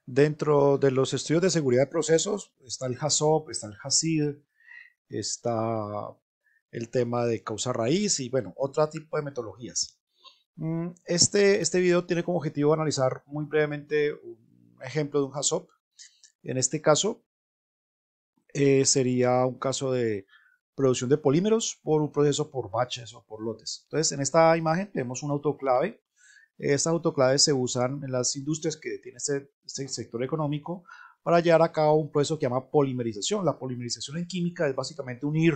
Dentro de los estudios de seguridad de procesos está el HACCP, está el HACCID, está el tema de causa raíz y bueno, otro tipo de metodologías. Este video tiene como objetivo analizar muy brevemente un ejemplo de un HACCP. En este caso sería un caso de producción de polímeros por un proceso por batches o por lotes. Entonces, en esta imagen tenemos un autoclave. Estas autoclaves se usan en las industrias que tiene este sector económico para llevar a cabo un proceso que llama polimerización. La polimerización en química es básicamente unir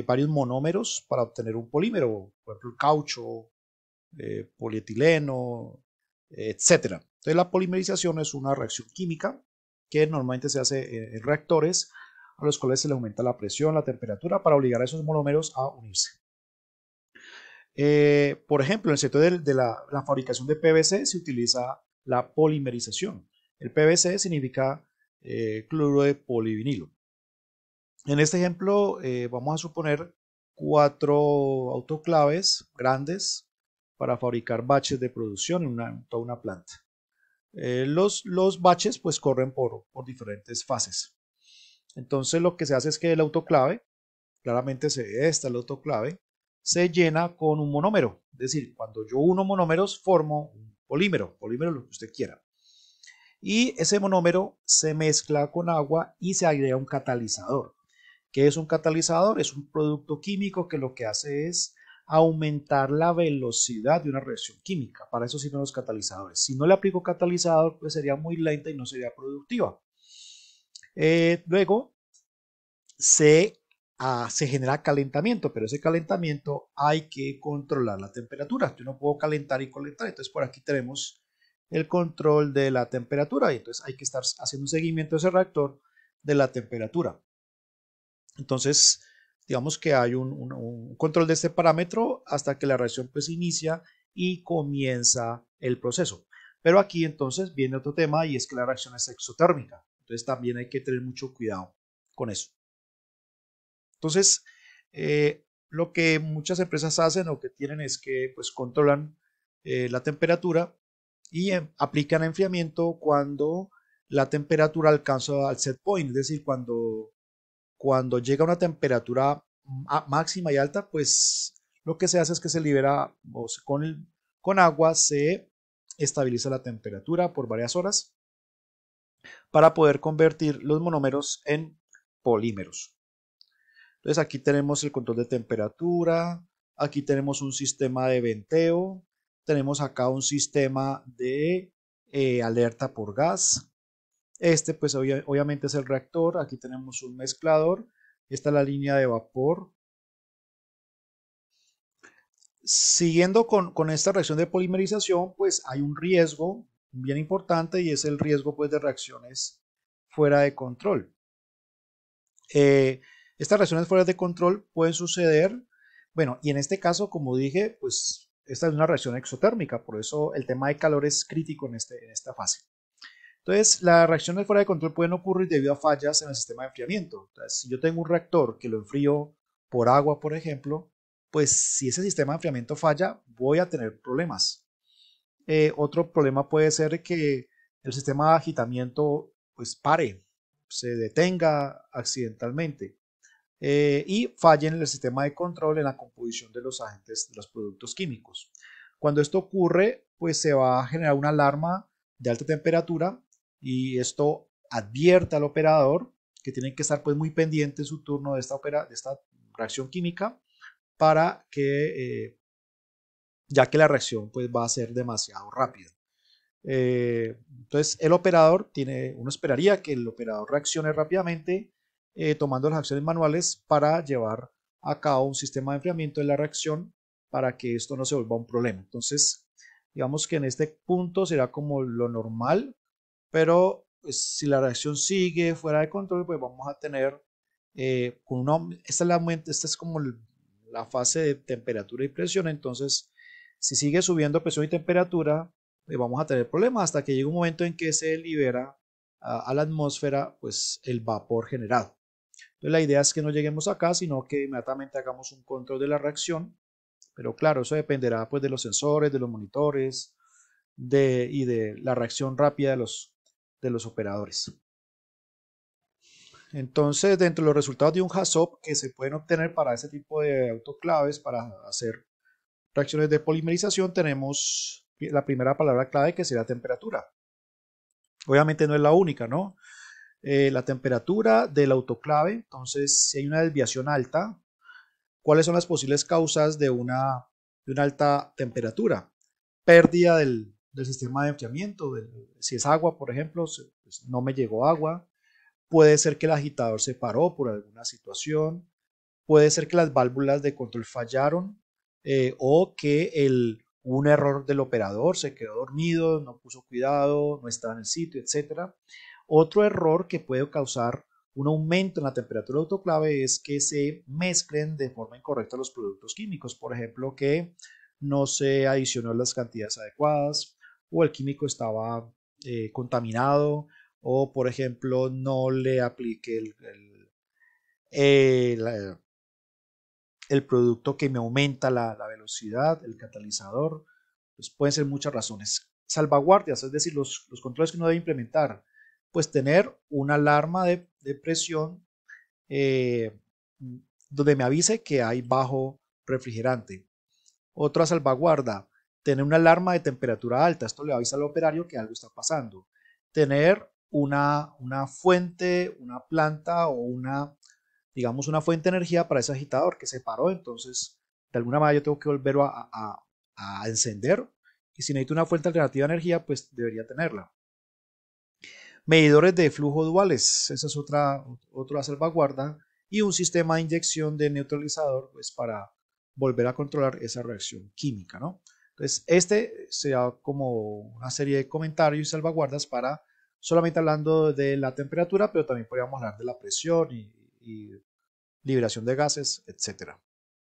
varios monómeros para obtener un polímero, por ejemplo, el caucho, polietileno, etcétera. Entonces, la polimerización es una reacción química que normalmente se hace en reactores a los cuales se le aumenta la presión, la temperatura para obligar a esos monómeros a unirse. Por ejemplo, en el sector de la fabricación de PVC se utiliza la polimerización. El PVC significa cloruro de polivinilo. En este ejemplo vamos a suponer 4 autoclaves grandes para fabricar baches de producción en toda una planta. Los baches pues corren por diferentes fases. Entonces lo que se hace es que el autoclave, claramente se ve esta el autoclave, se llena con un monómero. Es decir, cuando yo uno monómeros formo un polímero lo que usted quiera. Y ese monómero se mezcla con agua y se agrega un catalizador. ¿Qué es un catalizador? Es un producto químico que lo que hace es aumentar la velocidad de una reacción química. Para eso sirven los catalizadores. Si no le aplico catalizador, pues sería muy lenta y no sería productiva. Luego se genera calentamiento, pero ese calentamiento hay que controlar la temperatura. Yo no puedo calentar y calentar. Entonces por aquí tenemos el control de la temperatura y entonces hay que estar haciendo un seguimiento de ese reactor de la temperatura. Entonces, digamos que hay un control de este parámetro hasta que la reacción pues inicia y comienza el proceso. Pero aquí entonces viene otro tema y es que la reacción es exotérmica. Entonces también hay que tener mucho cuidado con eso. Entonces, lo que muchas empresas hacen o que tienen es que pues controlan la temperatura y aplican enfriamiento cuando la temperatura alcanza al set point, es decir, cuando llega a una temperatura máxima y alta, pues lo que se hace es que se libera, con agua se estabiliza la temperatura por varias horas para poder convertir los monómeros en polímeros. Entonces aquí tenemos el control de temperatura, aquí tenemos un sistema de venteo, tenemos acá un sistema de alerta por gas. Este pues obviamente es el reactor, aquí tenemos un mezclador, esta es la línea de vapor. Siguiendo con esta reacción de polimerización, pues hay un riesgo bien importante y es el riesgo pues de reacciones fuera de control. Estas reacciones fuera de control pueden suceder, bueno, y en este caso, como dije, pues esta es una reacción exotérmica, por eso el tema de calor es crítico en esta fase. Entonces, las reacciones fuera de control pueden ocurrir debido a fallas en el sistema de enfriamiento. Entonces, si yo tengo un reactor que lo enfrío por agua, por ejemplo, pues si ese sistema de enfriamiento falla, voy a tener problemas. Otro problema puede ser que el sistema de agitamiento pues pare, se detenga accidentalmente y falle en el sistema de control en la composición de los agentes de los productos químicos. Cuando esto ocurre, pues se va a generar una alarma de alta temperatura y esto advierte al operador que tiene que estar pues muy pendiente en su turno de esta reacción química para que ya que la reacción pues va a ser demasiado rápida. Entonces el operador uno esperaría que el operador reaccione rápidamente tomando las acciones manuales para llevar a cabo un sistema de enfriamiento de la reacción para que esto no se vuelva un problema. Entonces, digamos que en este punto será como lo normal, pero pues, si la reacción sigue fuera de control, pues vamos a tener esta es como la fase de temperatura y presión. Entonces, si sigue subiendo presión y temperatura, vamos a tener problemas hasta que llegue un momento en que se libera a la atmósfera pues el vapor generado. Entonces la idea es que no lleguemos acá, sino que inmediatamente hagamos un control de la reacción, pero claro, eso dependerá pues de los sensores, de los monitores, y de la reacción rápida de los operadores. Entonces, dentro de los resultados de un HACCP que se pueden obtener para ese tipo de autoclaves, para hacer reacciones de polimerización, tenemos la primera palabra clave, que sería temperatura. Obviamente no es la única, ¿no? La temperatura del autoclave. Entonces, si hay una desviación alta, ¿cuáles son las posibles causas de una alta temperatura? Pérdida del sistema de enfriamiento. Si es agua, por ejemplo, pues no me llegó agua. Puede ser que el agitador se paró por alguna situación. Puede ser que las válvulas de control fallaron, o que hubo un error del operador, se quedó dormido, no puso cuidado, no estaba en el sitio, etc. Otro error que puede causar un aumento en la temperatura del autoclave es que se mezclen de forma incorrecta los productos químicos. Por ejemplo, que no se adicionó las cantidades adecuadas, o el químico estaba contaminado, o por ejemplo no le apliqué el producto que me aumenta la velocidad, el catalizador. Pues pueden ser muchas razones. Salvaguardias, es decir, los controles que uno debe implementar. Pues tener una alarma de presión donde me avise que hay bajo refrigerante. Otra salvaguarda, tener una alarma de temperatura alta. Esto le avisa al operario que algo está pasando. Tener una fuente, una planta o digamos, una fuente de energía para ese agitador que se paró. Entonces, de alguna manera yo tengo que volverlo a encender. Y si necesito una fuente alternativa de energía, pues debería tenerla. Medidores de flujo duales, esa es otra salvaguarda. Y un sistema de inyección de neutralizador, pues para volver a controlar esa reacción química, ¿no? Entonces, este sea como una serie de comentarios y salvaguardas para solamente hablando de la temperatura, pero también podríamos hablar de la presión y liberación de gases, etcétera.